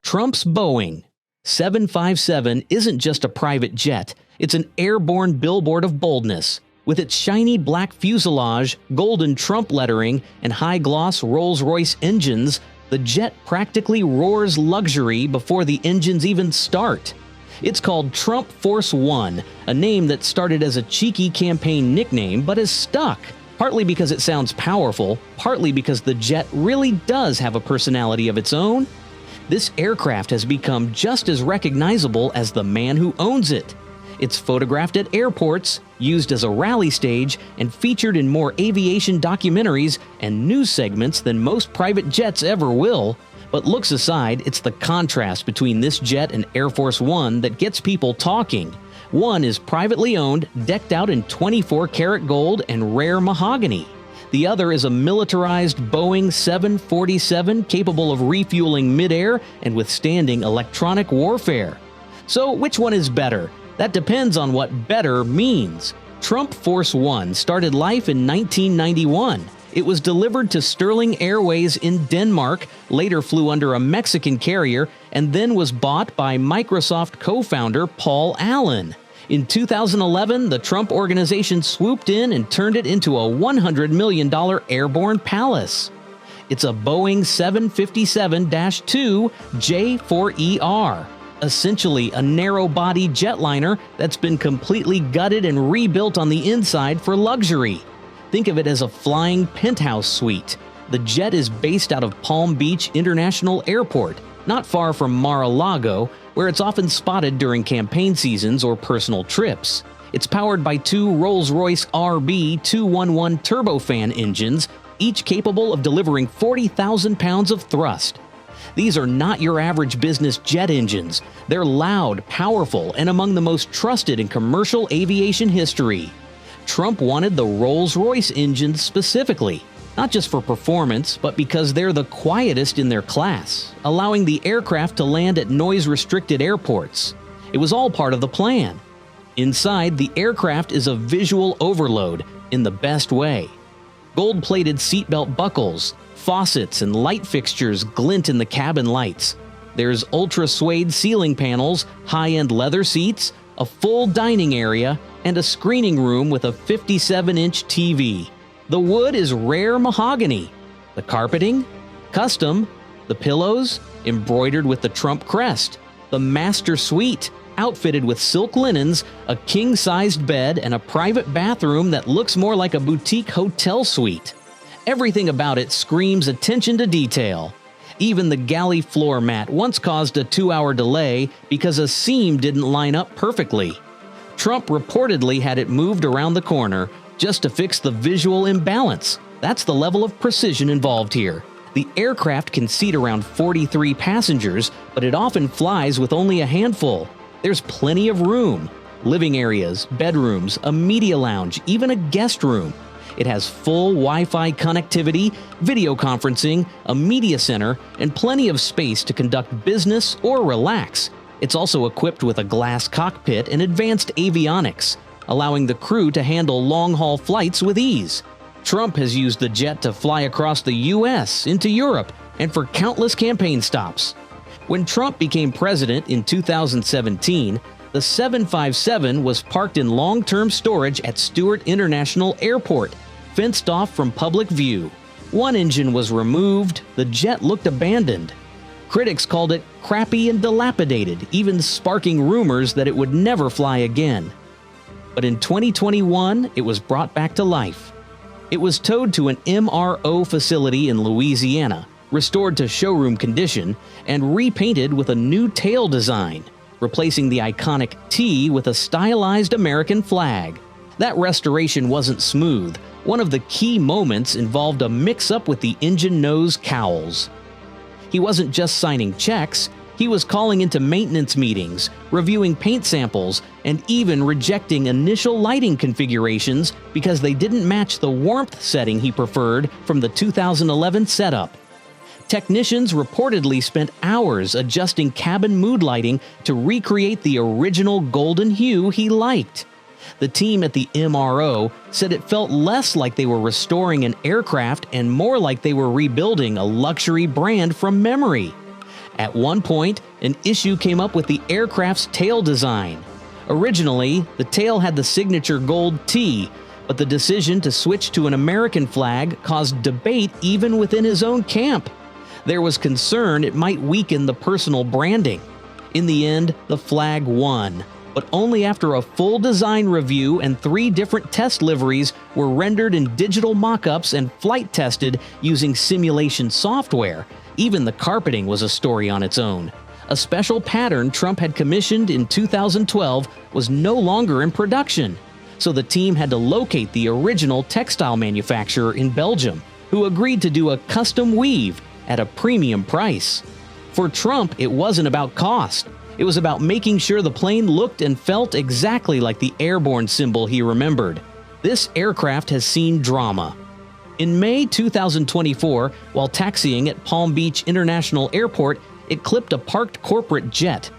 Trump's Boeing 757 isn't just a private jet, it's an airborne billboard of boldness. With its shiny black fuselage, golden Trump lettering, and high-gloss Rolls-Royce engines, the jet practically roars luxury before the engines even start. It's called Trump Force One, a name that started as a cheeky campaign nickname but has stuck, partly because it sounds powerful, partly because the jet really does have a personality of its own. This aircraft has become just as recognizable as the man who owns it. It's photographed at airports, used as a rally stage, and featured in more aviation documentaries and news segments than most private jets ever will. But looks aside, it's the contrast between this jet and Air Force One that gets people talking. One is privately owned, decked out in 24-karat gold and rare mahogany. The other is a militarized Boeing 747 capable of refueling midair and withstanding electronic warfare. So which one is better? That depends on what better means. Trump Force One started life in 1991. It was delivered to Sterling Airways in Denmark, later flew under a Mexican carrier, and then was bought by Microsoft co-founder Paul Allen. In 2011, the Trump Organization swooped in and turned it into a $100 million airborne palace. It's a Boeing 757-2 J4ER, essentially a narrow-body jetliner that's been completely gutted and rebuilt on the inside for luxury. Think of it as a flying penthouse suite. The jet is based out of Palm Beach International Airport, not far from Mar-a-Lago, where it's often spotted during campaign seasons or personal trips. It's powered by two Rolls-Royce RB211 turbofan engines, each capable of delivering 40,000 pounds of thrust. These are not your average business jet engines. They're loud, powerful, and among the most trusted in commercial aviation history. Trump wanted the Rolls-Royce engines specifically, not just for performance, but because they're the quietest in their class, allowing the aircraft to land at noise-restricted airports. It was all part of the plan. Inside, the aircraft is a visual overload in the best way. Gold-plated seatbelt buckles, faucets, and light fixtures glint in the cabin lights. There's ultra-suede ceiling panels, high-end leather seats, a full dining area, and a screening room with a 57-inch TV. The wood is rare mahogany. The carpeting? Custom. The pillows? Embroidered with the Trump crest. The master suite, outfitted with silk linens, a king-sized bed, and a private bathroom that looks more like a boutique hotel suite. Everything about it screams attention to detail. Even the galley floor mat once caused a 2-hour delay because a seam didn't line up perfectly. Trump reportedly had it moved around the corner just to fix the visual imbalance. That's the level of precision involved here. The aircraft can seat around 43 passengers, but it often flies with only a handful. There's plenty of room. Living areas, bedrooms, a media lounge, even a guest room. It has full Wi-Fi connectivity, video conferencing, a media center, and plenty of space to conduct business or relax. It's also equipped with a glass cockpit and advanced avionics, allowing the crew to handle long-haul flights with ease. Trump has used the jet to fly across the U.S., into Europe, and for countless campaign stops. When Trump became president in 2017, the 757 was parked in long-term storage at Stewart International Airport, fenced off from public view. One engine was removed, the jet looked abandoned. Critics called it crappy and dilapidated, even sparking rumors that it would never fly again. But in 2021, it was brought back to life. It was towed to an MRO facility in Louisiana, restored to showroom condition, and repainted with a new tail design, replacing the iconic T with a stylized American flag. That restoration wasn't smooth. One of the key moments involved a mix-up with the engine nose cowls. He wasn't just signing checks, He was calling into maintenance meetings, reviewing paint samples, and even rejecting initial lighting configurations because they didn't match the warmth setting he preferred from the 2011 setup. Technicians reportedly spent hours adjusting cabin mood lighting to recreate the original golden hue he liked. The team at the MRO said it felt less like they were restoring an aircraft and more like they were rebuilding a luxury brand from memory. At one point, an issue came up with the aircraft's tail design. Originally, the tail had the signature gold T, but the decision to switch to an American flag caused debate even within his own camp. There was concern it might weaken the personal branding. In the end, the flag won, but only after a full design review and 3 different test liveries were rendered in digital mock-ups and flight tested using simulation software. Even the carpeting was a story on its own. A special pattern Trump had commissioned in 2012 was no longer in production, so the team had to locate the original textile manufacturer in Belgium, who agreed to do a custom weave at a premium price. For Trump, it wasn't about cost. It was about making sure the plane looked and felt exactly like the airborne symbol he remembered. This aircraft has seen drama. In May 2024, while taxiing at Palm Beach International Airport, it clipped a parked corporate jet.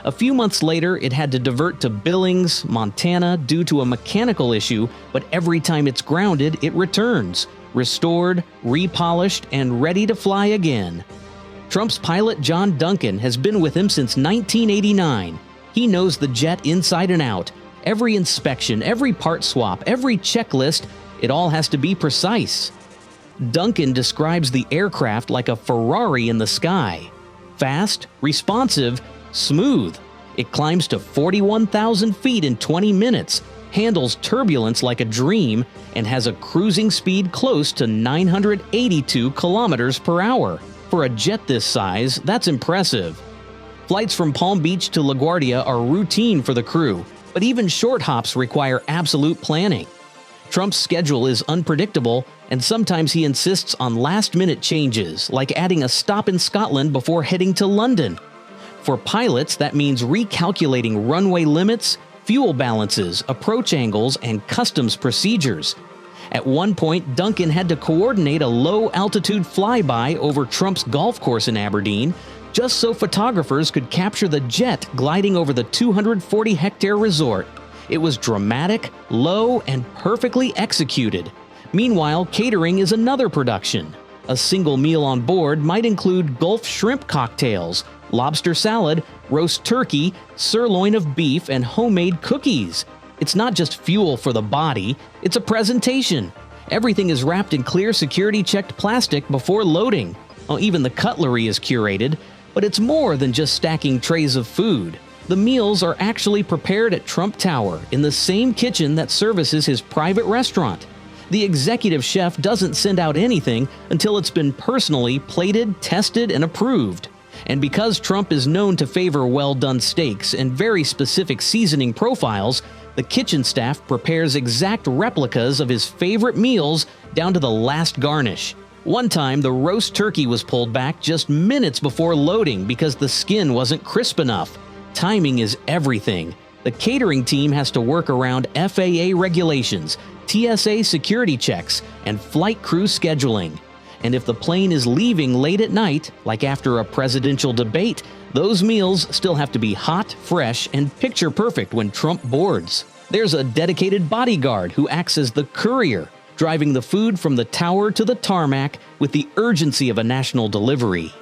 A few months later, it had to divert to Billings, Montana due to a mechanical issue, but every time it's grounded, it returns, restored, repolished, and ready to fly again. Trump's pilot John Duncan has been with him since 1989. He knows the jet inside and out. Every inspection, every part swap, every checklist, it all has to be precise. Duncan describes the aircraft like a Ferrari in the sky. Fast, responsive, smooth. It climbs to 41,000 feet in 20 minutes, handles turbulence like a dream, and has a cruising speed close to 982 kilometers per hour. For a jet this size, that's impressive. Flights from Palm Beach to LaGuardia are routine for the crew, but even short hops require absolute planning. Trump's schedule is unpredictable, and sometimes he insists on last-minute changes, like adding a stop in Scotland before heading to London. For pilots, that means recalculating runway limits, fuel balances, approach angles, and customs procedures. At one point, Duncan had to coordinate a low-altitude flyby over Trump's golf course in Aberdeen, just so photographers could capture the jet gliding over the 240-hectare resort. It was dramatic, low, and perfectly executed. Meanwhile, Catering is another production. A single meal on board might include Gulf shrimp cocktails, lobster salad, roast turkey, sirloin of beef, and homemade cookies. It's not just fuel for the body, it's a presentation. Everything is wrapped in clear security-checked plastic before loading. Even the cutlery is curated, but it's more than just stacking trays of food. The meals are actually prepared at Trump Tower in the same kitchen that services his private restaurant. The executive chef doesn't send out anything until it's been personally plated, tested, and approved. And because Trump is known to favor well-done steaks and very specific seasoning profiles, the kitchen staff prepares exact replicas of his favorite meals down to the last garnish. One time, the roast turkey was pulled back just minutes before loading because the skin wasn't crisp enough. Timing is everything. The catering team has to work around FAA regulations, TSA security checks, and flight crew scheduling. And if the plane is leaving late at night, like after a presidential debate, those meals still have to be hot, fresh, and picture-perfect when Trump boards. There's a dedicated bodyguard who acts as the courier, driving the food from the tower to the tarmac with the urgency of a national delivery.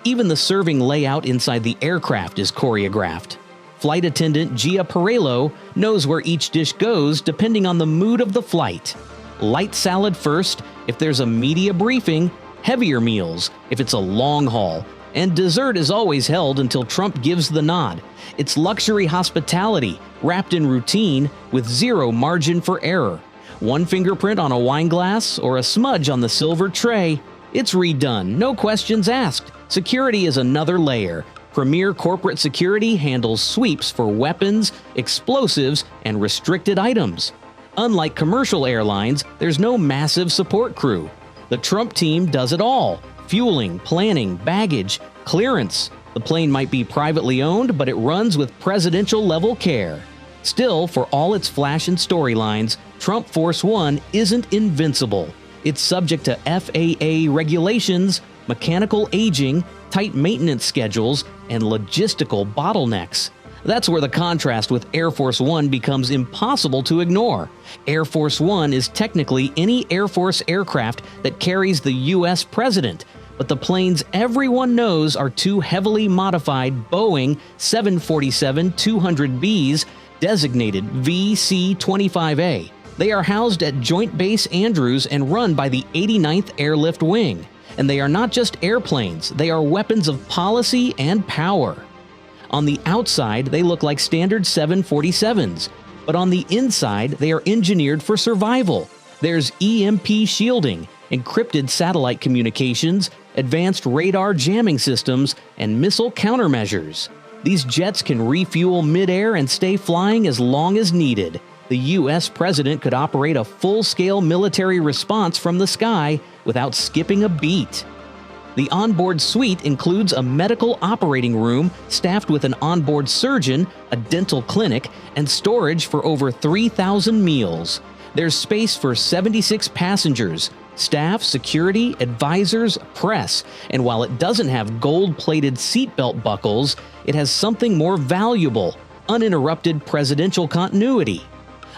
Even the serving layout inside the aircraft is choreographed. Flight attendant Gia Perello knows where each dish goes depending on the mood of the flight. Light salad first if there's a media briefing, heavier meals if it's a long haul, and dessert is always held until Trump gives the nod. It's luxury hospitality, wrapped in routine with zero margin for error. One fingerprint on a wine glass or a smudge on the silver tray. It's redone, no questions asked. Security is another layer. Premier Corporate Security handles sweeps for weapons, explosives, and restricted items. Unlike commercial airlines, there's no massive support crew. The Trump team does it all: fueling, planning, baggage, clearance. The plane might be privately owned, but it runs with presidential-level care. Still, for all its flash and storylines, Trump Force One isn't invincible. It's subject to FAA regulations, mechanical aging, tight maintenance schedules, and logistical bottlenecks. That's where the contrast with Air Force One becomes impossible to ignore. Air Force One is technically any Air Force aircraft that carries the U.S. president, but the planes everyone knows are two heavily modified Boeing 747-200Bs designated VC-25A. They are housed at Joint Base Andrews and run by the 89th Airlift Wing. And they are not just airplanes, they are weapons of policy and power. On the outside, they look like standard 747s, but on the inside, they are engineered for survival. There's EMP shielding, encrypted satellite communications, advanced radar jamming systems, and missile countermeasures. These jets can refuel midair and stay flying as long as needed. The U.S. president could operate a full-scale military response from the sky without skipping a beat. The onboard suite includes a medical operating room staffed with an onboard surgeon, a dental clinic, and storage for over 3,000 meals. There's space for 76 passengers, staff, security, advisors, press, and while it doesn't have gold-plated seatbelt buckles, it has something more valuable: uninterrupted presidential continuity.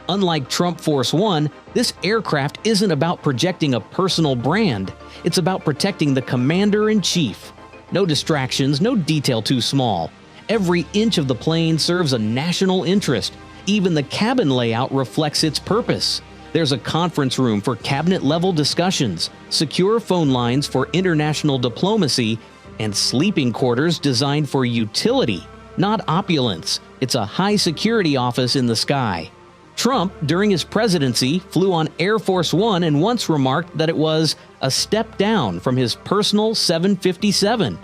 Unlike Trump Force One, this aircraft isn't about projecting a personal brand. It's about protecting the commander-in-chief. No distractions, no detail too small. Every inch of the plane serves a national interest. Even the cabin layout reflects its purpose. There's a conference room for cabinet-level discussions, secure phone lines for international diplomacy, and sleeping quarters designed for utility, not opulence. It's a high-security office in the sky. Trump, during his presidency, flew on Air Force One and once remarked that it was a step down from his personal 757.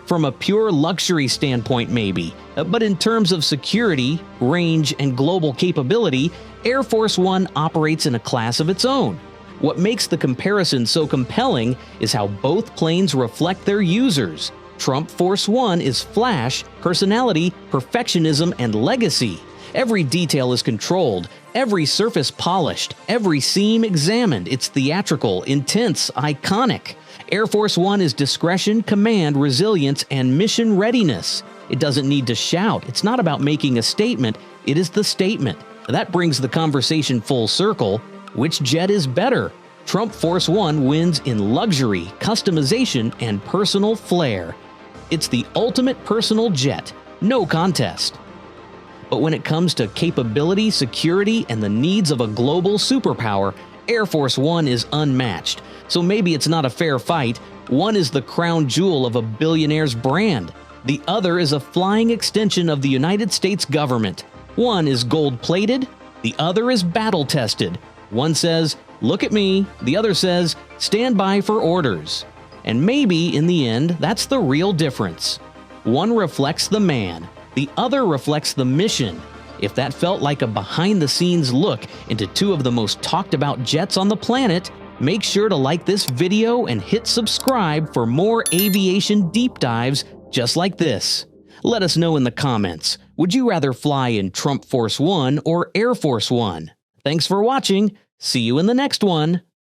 From a pure luxury standpoint, maybe, but in terms of security, range, and global capability, Air Force One operates in a class of its own. What makes the comparison so compelling is how both planes reflect their users. Trump Force One is flash, personality, perfectionism, and legacy. Every detail is controlled, every surface polished, every seam examined. It's theatrical, intense, iconic. Air Force One is discretion, command, resilience, and mission readiness. It doesn't need to shout. It's not about making a statement. It is the statement. That brings the conversation full circle. Which jet is better? Trump Force One wins in luxury, customization, and personal flair. It's the ultimate personal jet. No contest. But when it comes to capability, security, and the needs of a global superpower, Air Force One is unmatched. So maybe it's not a fair fight. One is the crown jewel of a billionaire's brand. The other is a flying extension of the United States government. One is gold-plated, the other is battle-tested. One says, "Look at me," the other says, "Stand by for orders." And maybe, in the end, that's the real difference. One reflects the man. The other reflects the mission. If that felt like a behind-the-scenes look into two of the most talked-about jets on the planet, make sure to like this video and hit subscribe for more aviation deep dives just like this. Let us know in the comments, would you rather fly in Trump Force One or Air Force One? Thanks for watching. See you in the next one.